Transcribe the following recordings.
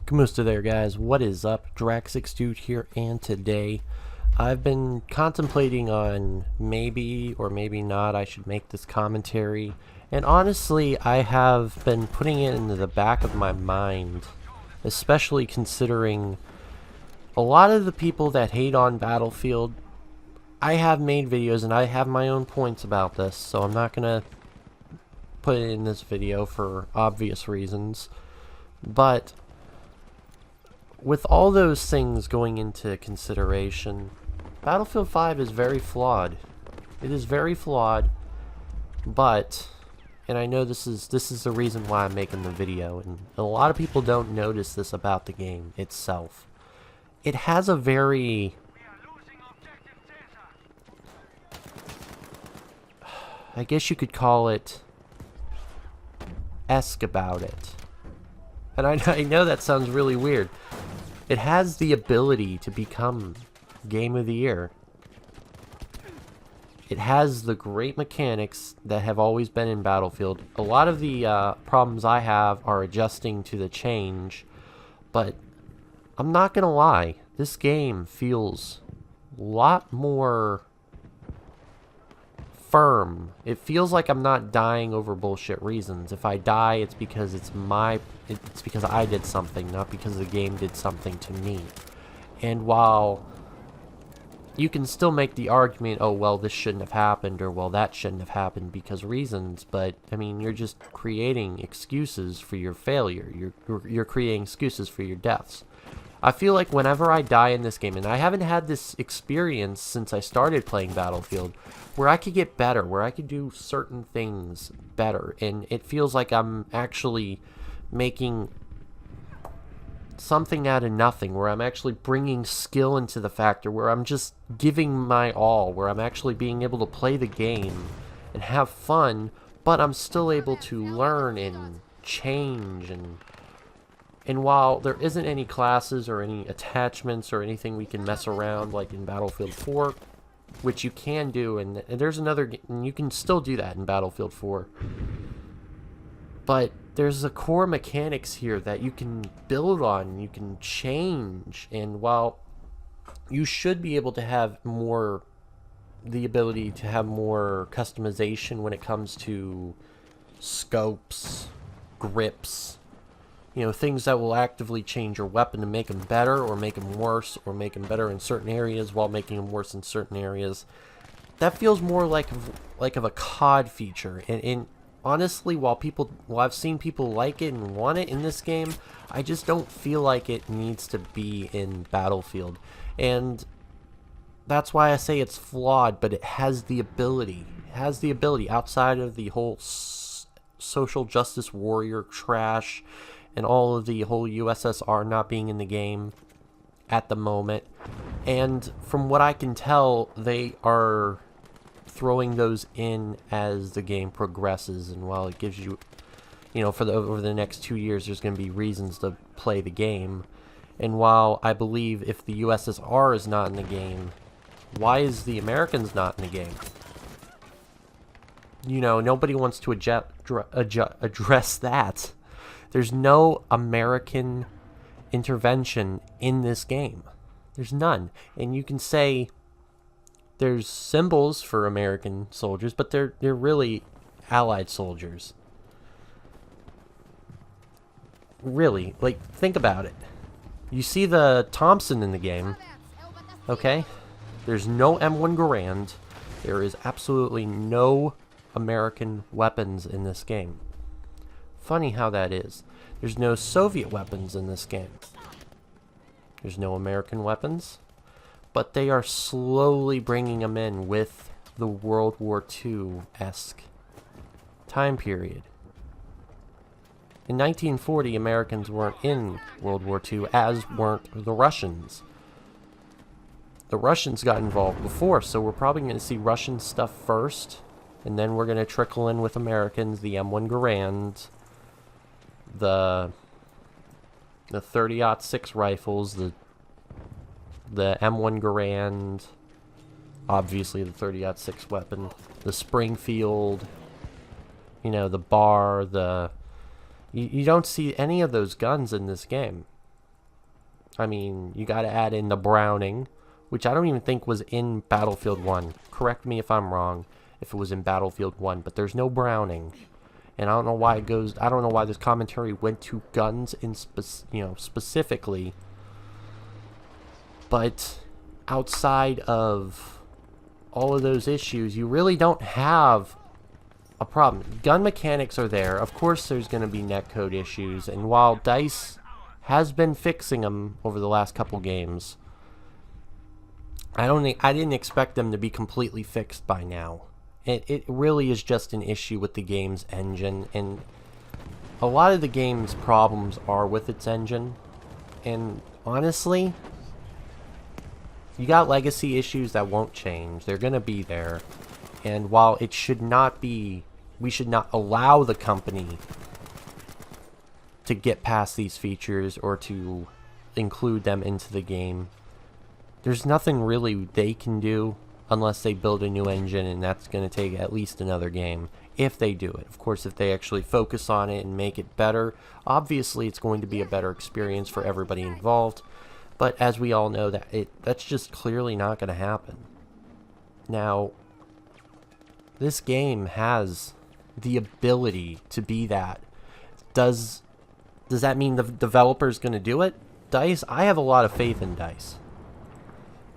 Kamusta there, guys. What is up? Drax6Dude here, and today I've been contemplating on maybe or maybe not I should make this commentary, and honestly I have been putting it into the back of my mind, especially considering a lot of the people that hate on Battlefield. I have made videos and I have my own points about this, so I'm not gonna put it in this video for obvious reasons, but with all those things going into consideration, Battlefield 5 is very flawed. It is very flawed, but, and I know this is the reason why I'm making the video, and a lot of people don't notice this about the game itself. It has a very, I guess you could call it, esque about it. And I know that sounds really weird. It has the ability to become Game of the Year. It has the great mechanics that have always been in Battlefield. A lot of the problems I have are adjusting to the change, but I'm not gonna lie, this game feels a lot more firm. It feels like I'm not dying over bullshit reasons. If I die, it's because it's because I did something, not because the game did something to me. And while you can still make the argument, oh well, this shouldn't have happened, or well, that shouldn't have happened because reasons, but I mean, you're just creating excuses for your failure. You're creating excuses for your deaths. I feel like whenever I die in this game, and I haven't had this experience since I started playing Battlefield, where I could get better, where I could do certain things better, and it feels like I'm actually making something out of nothing, where I'm actually bringing skill into the factor, where I'm just giving my all, where I'm actually being able to play the game and have fun, but I'm still able to learn and change. And while there isn't any classes or any attachments or anything we can mess around like in Battlefield 4, which you can do, and there's another, and you can still do that in Battlefield 4, but there's a core mechanics here that you can build on, you can change, and while you should be able to have more, the ability to have more customization when it comes to scopes, grips, you know, things that will actively change your weapon to make them better or make them worse, or make them better in certain areas while making them worse in certain areas. That feels more like of a COD feature. And honestly, while I've seen people like it and want it in this game, I just don't feel like it needs to be in Battlefield. And that's why I say it's flawed, but it has the ability. It has the ability outside of the whole social justice warrior trash and all of the whole USSR not being in the game at the moment. And from what I can tell, they are throwing those in as the game progresses, and while it gives you, you know, over the next 2 years, there's going to be reasons to play the game. And while I believe if the USSR is not in the game, why is the Americans not in the game? You know, nobody wants to address that. There's no American intervention in this game. There's none. And you can say there's symbols for American soldiers, but they're really Allied soldiers. Really, like, think about it. You see the Thompson in the game, okay? There's no M1 Garand. There is absolutely no American weapons in this game. Funny how that is. There's no Soviet weapons in this game. There's no American weapons, but they are slowly bringing them in with the World War II-esque time period. In 1940, Americans weren't in World War II, as weren't the Russians. The Russians got involved before, so we're probably going to see Russian stuff first, and then we're going to trickle in with Americans, the M1 Garand, the 30-06 rifles, the M1 Garand, obviously the 30-06 weapon, the Springfield, you know, the bar, the... You don't see any of those guns in this game. I mean, you got to add in the Browning, which I don't even think was in Battlefield 1. Correct me if I'm wrong, if it was in Battlefield 1, but there's no Browning. And I don't know why it goes, I don't know why this commentary went to guns in specifically. But outside of all of those issues, you really don't have a problem. Gun mechanics are there. Of course there's going to be netcode issues, and while DICE has been fixing them over the last couple games, I didn't expect them to be completely fixed by now. It really is just an issue with the game's engine, and a lot of the game's problems are with its engine. And honestly, you got legacy issues that won't change. They're gonna be there. And while it should not be, we should not allow the company to get past these features or to include them into the game, there's nothing really they can do unless they build a new engine, and that's going to take at least another game if they do it. Of course, if they actually focus on it and make it better, obviously it's going to be a better experience for everybody involved. But as we all know, that's just clearly not going to happen. Now, this game has the ability to be that. Does that mean the developer's going to do it? DICE, I have a lot of faith in DICE.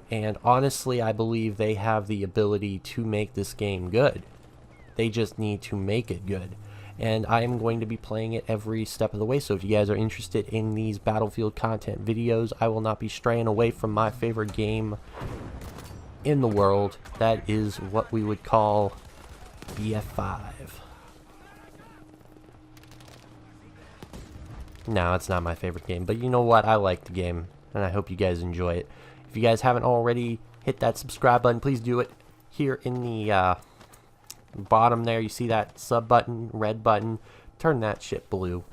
And honestly, I believe they have the ability to make this game good. They just need to make it good. And I am going to be playing it every step of the way. So if you guys are interested in these Battlefield content videos, I will not be straying away from my favorite game in the world. That is what we would call BF5. No, it's not my favorite game, but you know what? I like the game, and I hope you guys enjoy it. If you guys haven't already hit that subscribe button, please do it. Here in the bottom there, you see that sub button, red button. Turn that shit blue.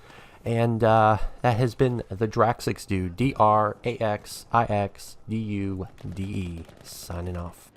And that has been the Draxix Dude, DRAXIXDUDE, signing off.